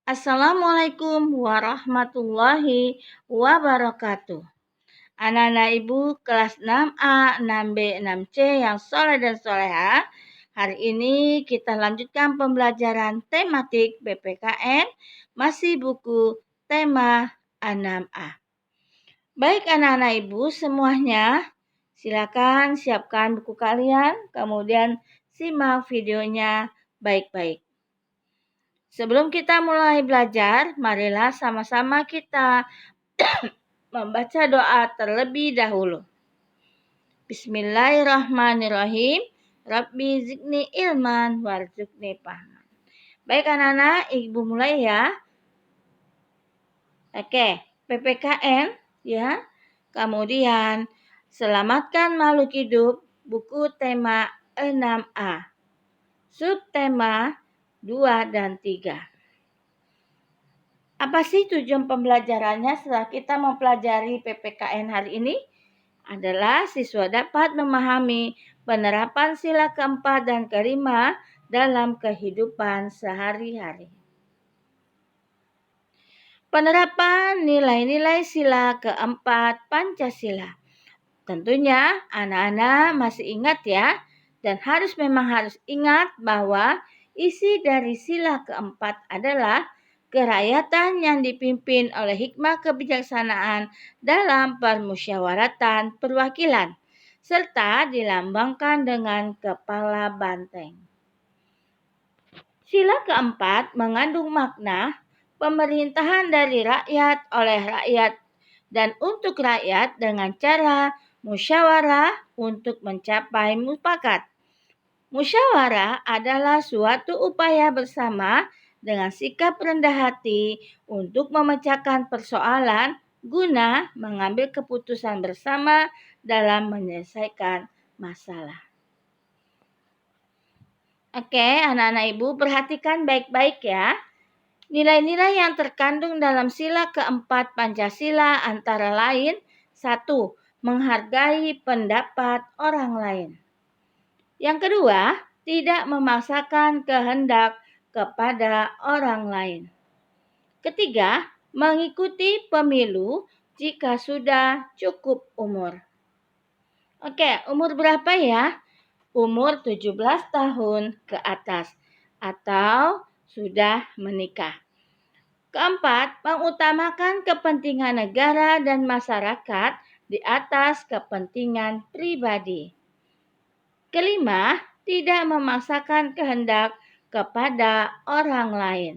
Assalamualaikum warahmatullahi wabarakatuh. Anak-anak Ibu kelas 6A, 6B, 6C yang soleh dan soleha. Hari ini kita lanjutkan pembelajaran tematik PPKN, masih buku tema 6A. Baik anak-anak Ibu semuanya, silakan siapkan buku kalian, kemudian simak videonya baik-baik. Sebelum kita mulai belajar, marilah sama-sama kita membaca doa terlebih dahulu. Bismillahirrahmanirrahim. Rabbi zidni ilman warzuqni fahman. Baik anak-anak, Ibu mulai ya. Oke, PPKN ya. Kemudian selamatkan makhluk hidup, buku tema 6A. Subtema 2 dan 3. Apa sih tujuan pembelajarannya setelah kita mempelajari PPKN hari ini? Adalah siswa dapat memahami penerapan sila keempat dan kelima dalam kehidupan sehari-hari. Penerapan nilai-nilai sila keempat Pancasila. Tentunya anak-anak masih ingat ya, dan memang harus ingat bahwa isi dari sila keempat adalah kerakyatan yang dipimpin oleh hikmah kebijaksanaan dalam permusyawaratan perwakilan, serta dilambangkan dengan kepala banteng. Sila keempat mengandung makna pemerintahan dari rakyat oleh rakyat dan untuk rakyat dengan cara musyawarah untuk mencapai mufakat. Musyawarah adalah suatu upaya bersama dengan sikap rendah hati untuk memecahkan persoalan guna mengambil keputusan bersama dalam menyelesaikan masalah. Oke, anak-anak Ibu perhatikan baik-baik ya. Nilai-nilai yang terkandung dalam sila keempat Pancasila antara lain 1. Menghargai pendapat orang lain. Yang kedua, tidak memaksakan kehendak kepada orang lain. Ketiga, mengikuti pemilu jika sudah cukup umur. Oke, umur berapa ya? Umur 17 tahun ke atas atau sudah menikah. Keempat, mengutamakan kepentingan negara dan masyarakat di atas kepentingan pribadi. Kelima, tidak memaksakan kehendak kepada orang lain.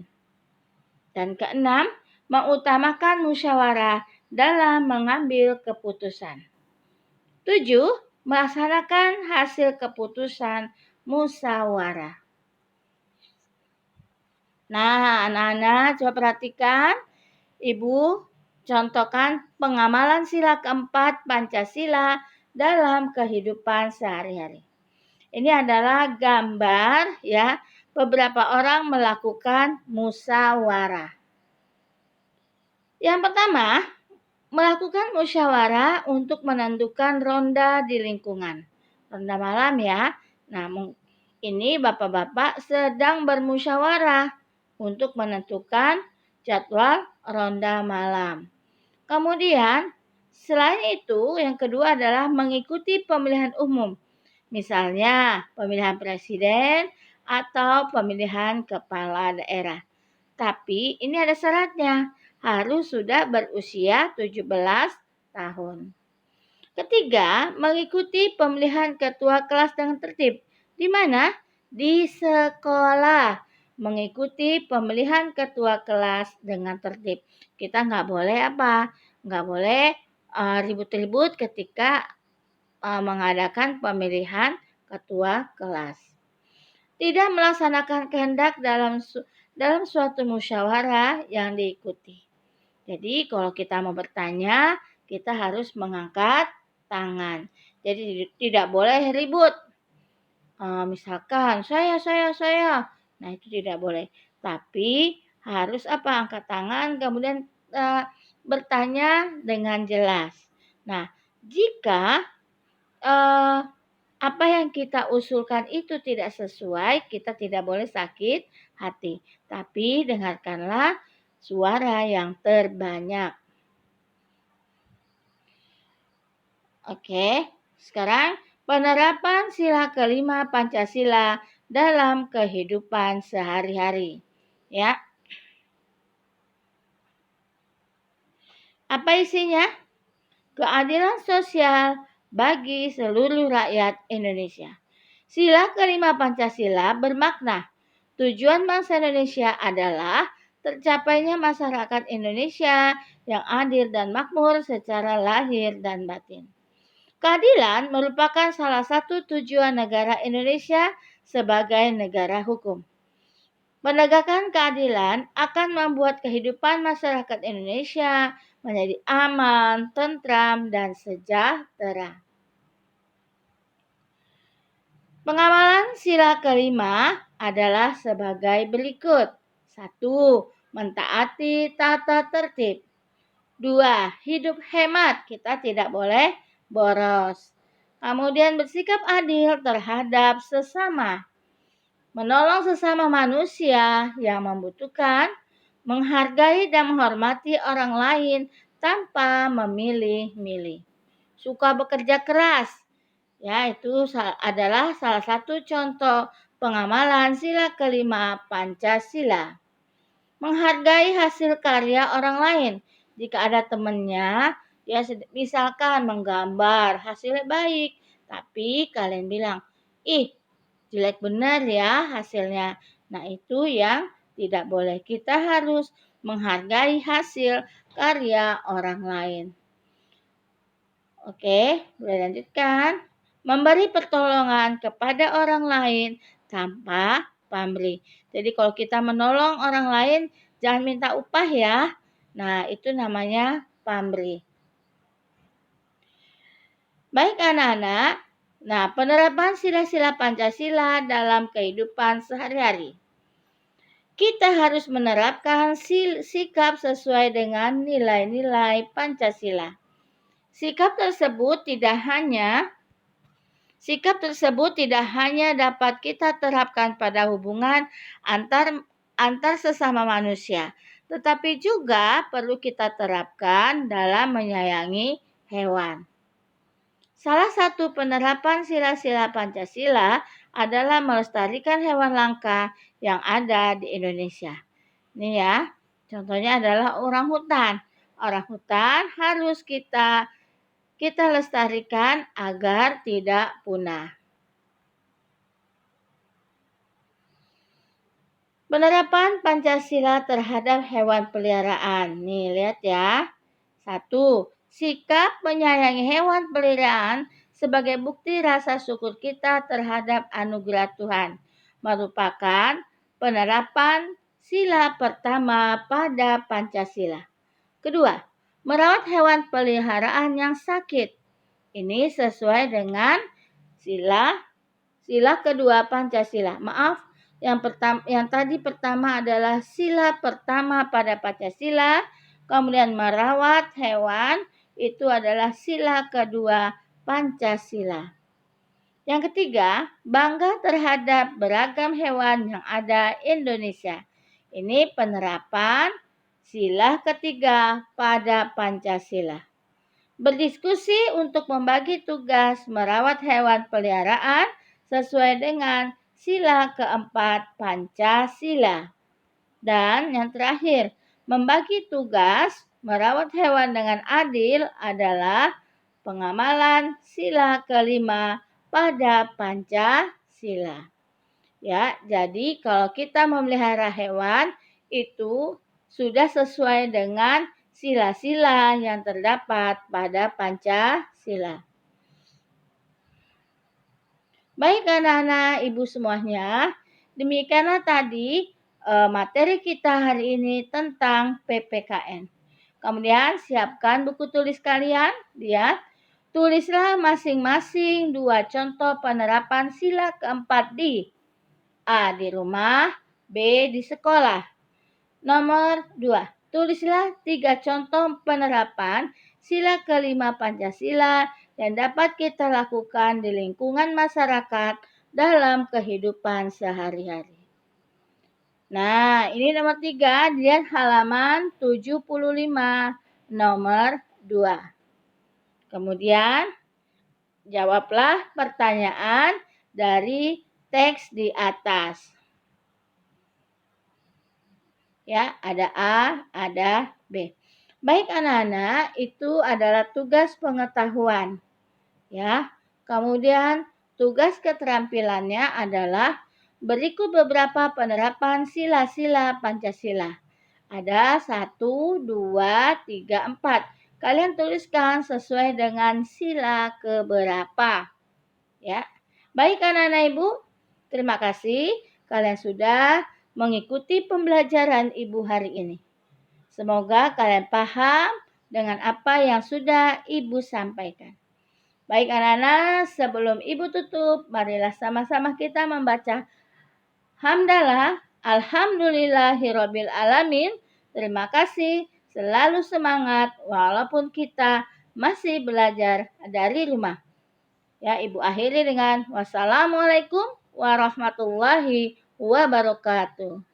Dan keenam, mengutamakan musyawarah dalam mengambil keputusan. 7. Melaksanakan hasil keputusan musyawarah. Nah, anak-anak coba perhatikan. Ibu contohkan pengamalan sila keempat Pancasila dalam kehidupan sehari-hari. Ini adalah gambar ya, beberapa orang melakukan musyawarah. Yang pertama, melakukan musyawarah untuk menentukan ronda di lingkungan. Ronda malam ya. Nah, ini bapak-bapak sedang bermusyawarah untuk menentukan jadwal ronda malam. Kemudian, selain itu, yang kedua adalah mengikuti pemilihan umum. Misalnya, pemilihan presiden atau pemilihan kepala daerah. Tapi ini ada syaratnya, harus sudah berusia 17 tahun. Ketiga, mengikuti pemilihan ketua kelas dengan tertib. Di mana? Di sekolah. Mengikuti pemilihan ketua kelas dengan tertib. Kita nggak boleh apa? Nggak boleh ribut-ribut ketika mengadakan pemilihan ketua kelas. Tidak melaksanakan kehendak dalam suatu musyawarah yang diikuti. Jadi kalau kita mau bertanya, kita harus mengangkat tangan. Jadi tidak boleh ribut. Misalkan saya. Nah itu tidak boleh. Tapi harus angkat tangan kemudian bertanya dengan jelas. Nah jika apa yang kita usulkan itu tidak sesuai, kita tidak boleh sakit hati. Tapi dengarkanlah suara yang terbanyak. Oke, sekarang penerapan sila kelima Pancasila dalam kehidupan sehari-hari. Ya, apa isinya? Keadilan sosial bagi seluruh rakyat Indonesia. Sila kelima Pancasila bermakna tujuan bangsa Indonesia adalah tercapainya masyarakat Indonesia yang adil dan makmur secara lahir dan batin. Keadilan merupakan salah satu tujuan negara Indonesia sebagai negara hukum. Menegakkan keadilan akan membuat kehidupan masyarakat Indonesia menjadi aman, tentram, dan sejahtera. Pengamalan sila kelima adalah sebagai berikut. 1. Mentaati tata tertib. 2. Hidup hemat, kita tidak boleh boros. Kemudian bersikap adil terhadap sesama. Menolong sesama manusia yang membutuhkan, menghargai dan menghormati orang lain tanpa memilih-milih. Suka bekerja keras, ya itu adalah salah satu contoh pengamalan sila kelima Pancasila. Menghargai hasil karya orang lain. Jika ada temannya, ya misalkan menggambar, hasilnya baik, tapi kalian bilang, ih jelek benar ya hasilnya. Nah itu yang tidak boleh. Kita harus menghargai hasil karya orang lain. Oke, boleh lanjutkan. Memberi pertolongan kepada orang lain tanpa pamrih. Jadi kalau kita menolong orang lain, jangan minta upah ya. Nah, itu namanya pamrih. Baik anak-anak, nah penerapan sila-sila Pancasila dalam kehidupan sehari-hari. Kita harus menerapkan sikap sesuai dengan nilai-nilai Pancasila. Sikap tersebut tidak hanya dapat kita terapkan pada hubungan antar sesama manusia, tetapi juga perlu kita terapkan dalam menyayangi hewan. Salah satu penerapan sila-sila Pancasila adalah melestarikan hewan langka yang ada di Indonesia. Nih ya, contohnya adalah orang hutan. Orang hutan harus kita lestarikan agar tidak punah. Penerapan Pancasila terhadap hewan peliharaan. Nih, lihat ya. 1. Sikap menyayangi hewan peliharaan sebagai bukti rasa syukur kita terhadap anugerah Tuhan. Merupakan penerapan sila pertama pada Pancasila. Kedua, merawat hewan peliharaan yang sakit. Ini sesuai dengan sila kedua Pancasila. Maaf, yang tadi pertama adalah sila pertama pada Pancasila, kemudian merawat hewan itu adalah sila kedua Pancasila. Yang ketiga, bangga terhadap beragam hewan yang ada Indonesia. Ini penerapan sila ketiga pada Pancasila. Berdiskusi untuk membagi tugas merawat hewan peliharaan sesuai dengan sila keempat Pancasila. Dan yang terakhir, membagi tugas merawat hewan dengan adil adalah pengamalan sila kelima pada Pancasila. Ya, jadi kalau kita memelihara hewan itu sudah sesuai dengan sila-sila yang terdapat pada Pancasila. Baik anak-anak, ibu semuanya, demikianlah tadi materi kita hari ini tentang PPKN. Kemudian siapkan buku tulis kalian, lihat. Tulislah masing-masing 2 contoh penerapan sila keempat di A. Di rumah, B. Di sekolah. Nomor 2. Tulislah 3 contoh penerapan sila kelima Pancasila yang dapat kita lakukan di lingkungan masyarakat dalam kehidupan sehari-hari. Nah, ini nomor 3, lihat halaman 75, nomor 2. Kemudian, jawablah pertanyaan dari teks di atas. Ya, ada A, ada B. Baik anak-anak, itu adalah tugas pengetahuan. Ya. Kemudian tugas keterampilannya adalah berikut beberapa penerapan sila-sila Pancasila. Ada 1, 2, 3, 4. Kalian tuliskan sesuai dengan sila keberapa. Ya. Baik anak-anak Ibu, terima kasih kalian sudah mengikuti pembelajaran Ibu hari ini. Semoga kalian paham dengan apa yang sudah Ibu sampaikan. Baik anak-anak, sebelum Ibu tutup, marilah sama-sama kita membaca hamdalah, alhamdulillahirabbil alamin. Terima kasih, selalu semangat walaupun kita masih belajar dari rumah. Ya, Ibu akhiri dengan wassalamualaikum warahmatullahi wabarakatuh.